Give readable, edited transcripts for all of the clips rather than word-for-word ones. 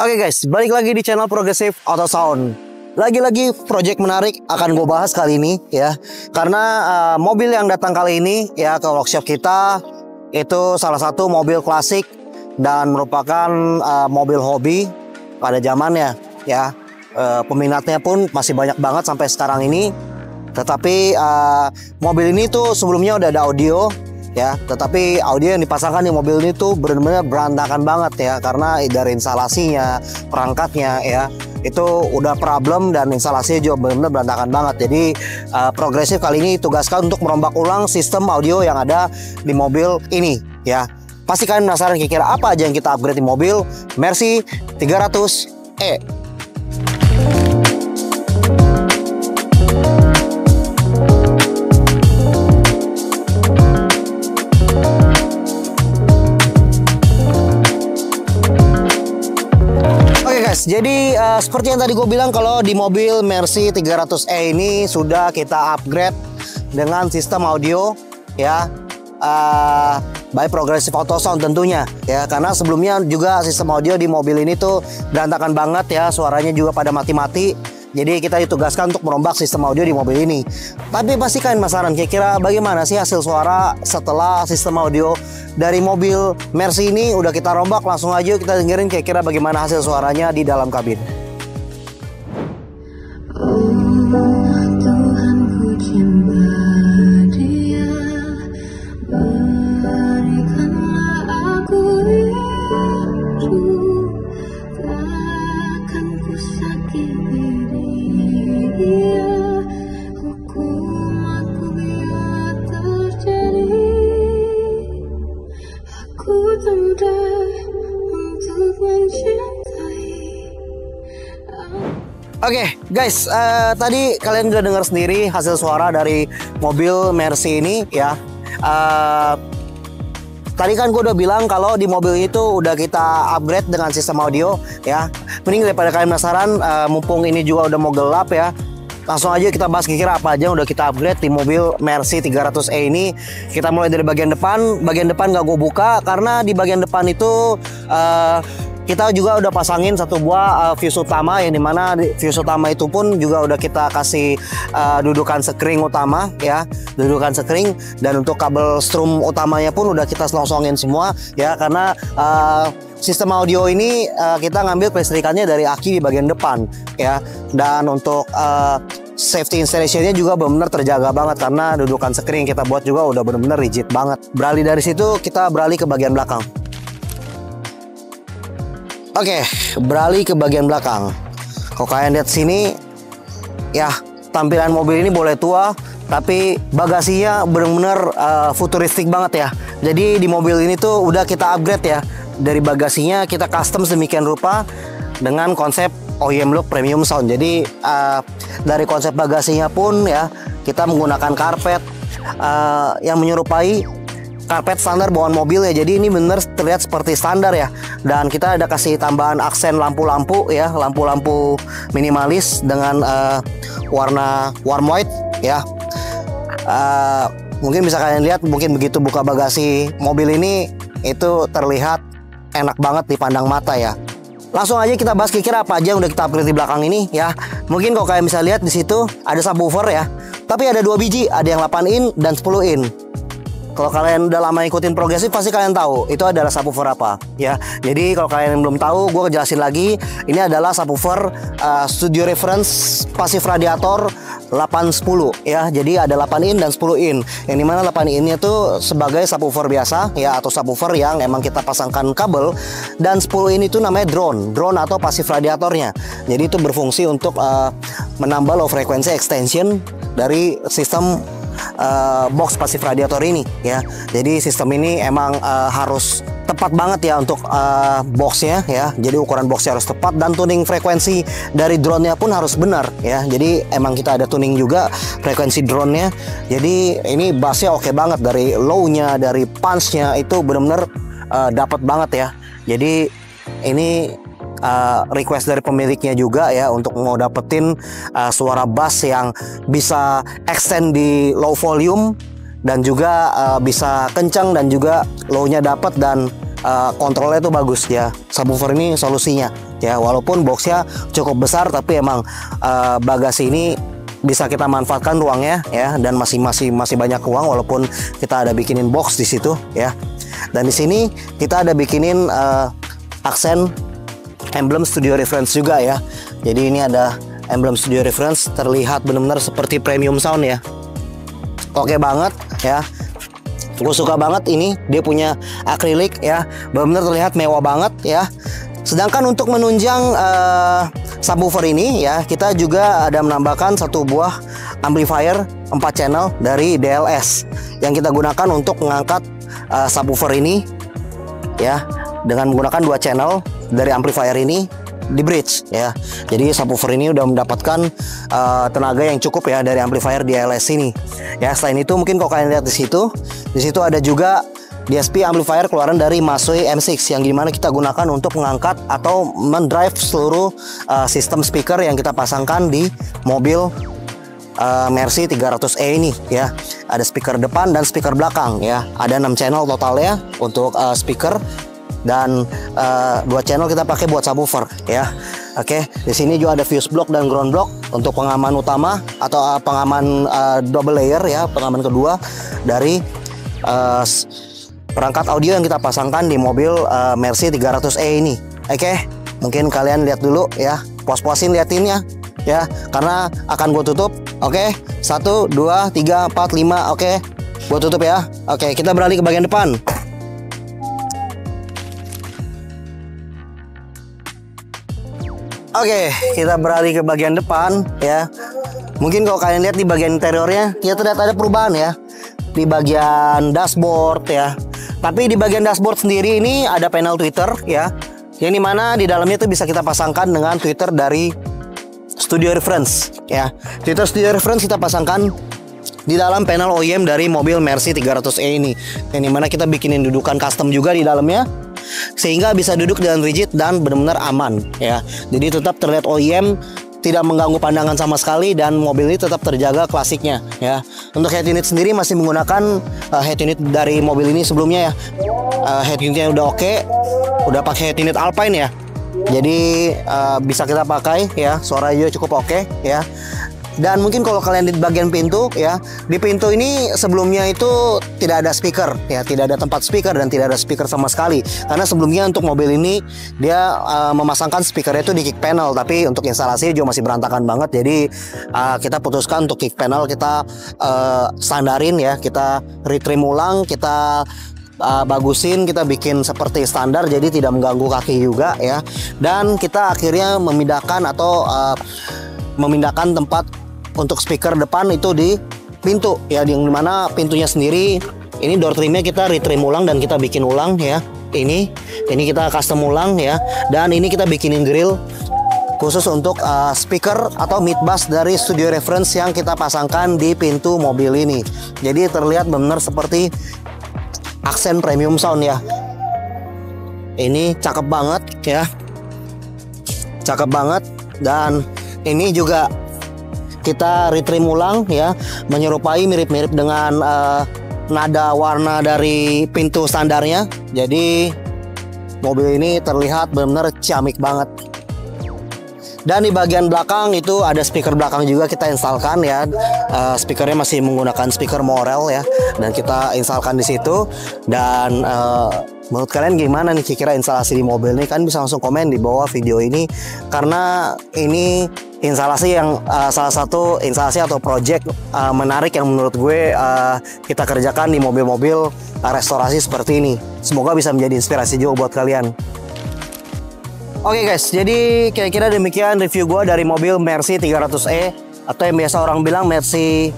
Oke guys, balik lagi di channel Progressive Auto Sound. Lagi-lagi project menarik akan gue bahas kali ini ya. Karena mobil yang datang kali ini ya ke workshop kita itu salah satu mobil klasik dan merupakan mobil hobi pada zamannya ya. Peminatnya pun masih banyak banget sampai sekarang ini. Tetapi mobil ini tuh sebelumnya udah ada audio ya, tetapi audio yang dipasangkan di mobil ini tuh benar-benar berantakan banget ya, karena dari instalasinya, perangkatnya ya itu udah problem dan instalasinya juga benar-benar berantakan banget. Jadi Progressive kali ini tugaskan untuk merombak ulang sistem audio yang ada di mobil ini ya. Pasti kalian penasaran kira-kira apa aja yang kita upgrade di mobil Mercy 300e. Jadi seperti yang tadi gue bilang, kalau di mobil Mercy 300e ini sudah kita upgrade dengan sistem audio ya, by Progressive Auto Sound tentunya ya, karena sebelumnya juga sistem audio di mobil ini tuh berantakan banget ya, suaranya juga pada mati-mati. Jadi kita ditugaskan untuk merombak sistem audio di mobil ini. Tapi pasti kalian penasaran kira-kira bagaimana sih hasil suara setelah sistem audio dari mobil Mercy ini udah kita rombak. Langsung aja kita dengerin kira-kira bagaimana hasil suaranya di dalam kabin. Oke guys, tadi kalian udah dengar sendiri hasil suara dari mobil Mercy ini ya. Tadi kan gue udah bilang kalau di mobil itu udah kita upgrade dengan sistem audio ya. Mending daripada kalian penasaran, mumpung ini juga udah mau gelap ya, langsung aja kita bahas kira-kira apa aja yang udah kita upgrade di mobil Mercy 300e ini. Kita mulai dari bagian depan. Bagian depan gak gue buka karena di bagian depan itu kita juga udah pasangin satu buah fuse utama, yang dimana fuse utama itu pun juga udah kita kasih dudukan sekring utama ya, dudukan sekring, dan untuk kabel strum utamanya pun udah kita selongsongin semua ya, karena sistem audio ini kita ngambil kelistrikannya dari aki di bagian depan ya, dan untuk safety installationnya juga benar-benar terjaga banget karena dudukan sekring kita buat juga udah benar-benar rigid banget. Beralih dari situ kita beralih ke bagian belakang. Oke, beralih ke bagian belakang. Kalau kalian lihat sini ya, tampilan mobil ini boleh tua tapi bagasinya benar-benar futuristik banget ya. Jadi di mobil ini tuh udah kita upgrade ya, dari bagasinya kita custom sedemikian rupa dengan konsep OEM look premium sound. Jadi dari konsep bagasinya pun ya kita menggunakan karpet yang menyerupai karpet standar bawaan mobil ya. Jadi ini bener terlihat seperti standar ya. Dan kita ada kasih tambahan aksen lampu-lampu ya, lampu-lampu minimalis dengan warna warm white ya. Mungkin bisa kalian lihat, mungkin begitu buka bagasi mobil ini itu terlihat enak banget dipandang mata ya. Langsung aja kita bahas kira-kira apa aja yang udah kita upgrade di belakang ini ya. Mungkin kalau kalian bisa lihat di situ ada subwoofer ya. Tapi ada 2 biji, ada yang 8 in dan 10 in. Kalau kalian udah lama ikutin Progressive pasti kalian tahu itu adalah subwoofer apa ya. Jadi kalau kalian belum tahu, gue jelasin lagi. Ini adalah subwoofer studio reference passive radiator 810 ya. Jadi ada 8 in dan 10 in. Yang dimana 8 innya tuh sebagai subwoofer biasa ya, atau subwoofer yang emang kita pasangkan kabel, dan 10 in itu namanya drone atau passive radiatornya. Jadi itu berfungsi untuk menambah low frequency extension dari sistem box pasif radiator ini ya. Jadi sistem ini emang harus tepat banget ya untuk boxnya ya. Jadi ukuran boxnya harus tepat dan tuning frekuensi dari drone-nya pun harus benar ya. Jadi emang kita ada tuning juga frekuensi drone-nya. Jadi ini bassnya oke banget, dari low-nya, dari punch-nya itu benar-benar dapat banget ya. Jadi ini request dari pemiliknya juga ya, untuk mau dapetin suara bass yang bisa extend di low volume dan juga bisa kencang dan juga low-nya dapat dan kontrolnya tuh bagus ya. Subwoofer ini solusinya ya, walaupun boxnya cukup besar tapi emang bagasi ini bisa kita manfaatkan ruangnya ya, dan masih banyak ruang walaupun kita ada bikinin box di situ ya. Dan di sini kita ada bikinin aksen emblem studio reference juga ya. Jadi ini ada emblem studio reference, terlihat benar-benar seperti premium sound ya. Oke banget ya. Gue suka banget ini, dia punya akrilik ya, benar-benar terlihat mewah banget ya. Sedangkan untuk menunjang subwoofer ini ya, kita juga ada menambahkan satu buah amplifier 4 channel dari DLS yang kita gunakan untuk mengangkat subwoofer ini ya, dengan menggunakan 2 channel dari amplifier ini di bridge ya. Jadi subwoofer ini udah mendapatkan tenaga yang cukup ya dari amplifier DLS ini ya. Selain itu mungkin kalau kalian lihat di situ ada juga DSP amplifier keluaran dari Masui M6 yang dimana kita gunakan untuk mengangkat atau mendrive seluruh sistem speaker yang kita pasangkan di mobil Mercy 300e ini ya. Ada speaker depan dan speaker belakang ya. Ada 6 channel totalnya untuk speaker, dan 2 channel kita pakai buat subwoofer ya. Oke, di sini juga ada fuse block dan ground block untuk pengaman utama atau pengaman double layer ya, pengaman kedua dari perangkat audio yang kita pasangkan di mobil Mercy 300e ini. Oke, mungkin kalian lihat dulu ya, puas-puasin liatinnya ya, karena akan gue tutup. Oke, 1, 2, 3, 4, 5. Oke, gue tutup ya. Oke, kita beralih ke bagian depan. Oke, kita beralih ke bagian depan ya. Mungkin kalau kalian lihat di bagian interiornya, ya terlihat ada perubahan ya di bagian dashboard ya. Tapi di bagian dashboard sendiri ini ada panel Twitter ya, yang dimana di dalamnya itu bisa kita pasangkan dengan Twitter dari Studio Reference ya. Twitter Studio Reference kita pasangkan di dalam panel OEM dari mobil Mercy 300e ini, yang dimana kita bikinin dudukan custom juga di dalamnya, sehingga bisa duduk dengan rigid dan benar-benar aman ya. Jadi tetap terlihat OEM, tidak mengganggu pandangan sama sekali, dan mobil ini tetap terjaga klasiknya ya. Untuk head unit sendiri masih menggunakan head unit dari mobil ini sebelumnya ya. Head unitnya udah oke, udah pakai head unit Alpine ya. Jadi bisa kita pakai ya, suara juga cukup oke ya. Dan mungkin kalau kalian di bagian pintu ya, di pintu ini sebelumnya itu tidak ada speaker ya, tidak ada tempat speaker dan tidak ada speaker sama sekali. Karena sebelumnya untuk mobil ini dia memasangkan speakernya itu di kick panel, tapi untuk instalasi juga masih berantakan banget. Jadi kita putuskan untuk kick panel kita standarin ya, kita retrim ulang, kita bagusin, kita bikin seperti standar, jadi tidak mengganggu kaki juga ya. Dan kita akhirnya memindahkan atau memindahkan tempat untuk speaker depan itu di pintu ya, yang dimana pintunya sendiri ini door trimnya kita retrim ulang dan kita bikin ulang ya. Ini kita custom ulang ya, dan ini kita bikinin grill khusus untuk speaker atau mid bass dari Studio Reference yang kita pasangkan di pintu mobil ini. Jadi terlihat benar seperti aksen premium sound ya. Ini cakep banget ya, cakep banget. Dan ini juga kita retrim ulang ya, menyerupai mirip-mirip dengan nada warna dari pintu standarnya. Jadi mobil ini terlihat benar-benar ciamik banget. Dan di bagian belakang itu ada speaker belakang juga kita instalkan ya. Speakernya masih menggunakan speaker Morel ya, dan kita instalkan di situ. Dan menurut kalian gimana nih kira-kira instalasi di mobil ini? Kan bisa langsung komen di bawah video ini, karena ini instalasi yang salah satu instalasi atau project menarik yang menurut gue kita kerjakan di mobil-mobil restorasi seperti ini. Semoga bisa menjadi inspirasi juga buat kalian. Oke guys, jadi kira-kira demikian review gue dari mobil Mercy 300e, atau yang biasa orang bilang Mercy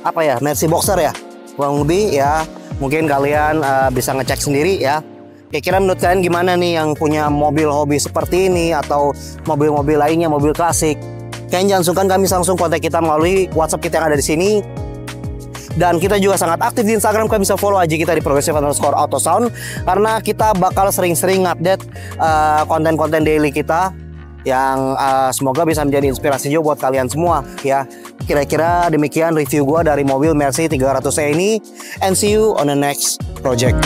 apa ya, Mercy Boxer ya, kurang lebih ya. Mungkin kalian bisa ngecek sendiri ya. Kira-kira menurut kalian gimana nih yang punya mobil hobi seperti ini atau mobil-mobil lainnya, mobil klasik? Kalian jangan sungkan, kami langsung kontak kita melalui WhatsApp kita yang ada di sini. Dan kita juga sangat aktif di Instagram, kalian bisa follow aja kita di progressive_autosound, karena kita bakal sering-sering update konten-konten daily kita yang semoga bisa menjadi inspirasi juga buat kalian semua ya. Kira-kira demikian review gua dari mobil Mercy 300e ini, and see you on the next project.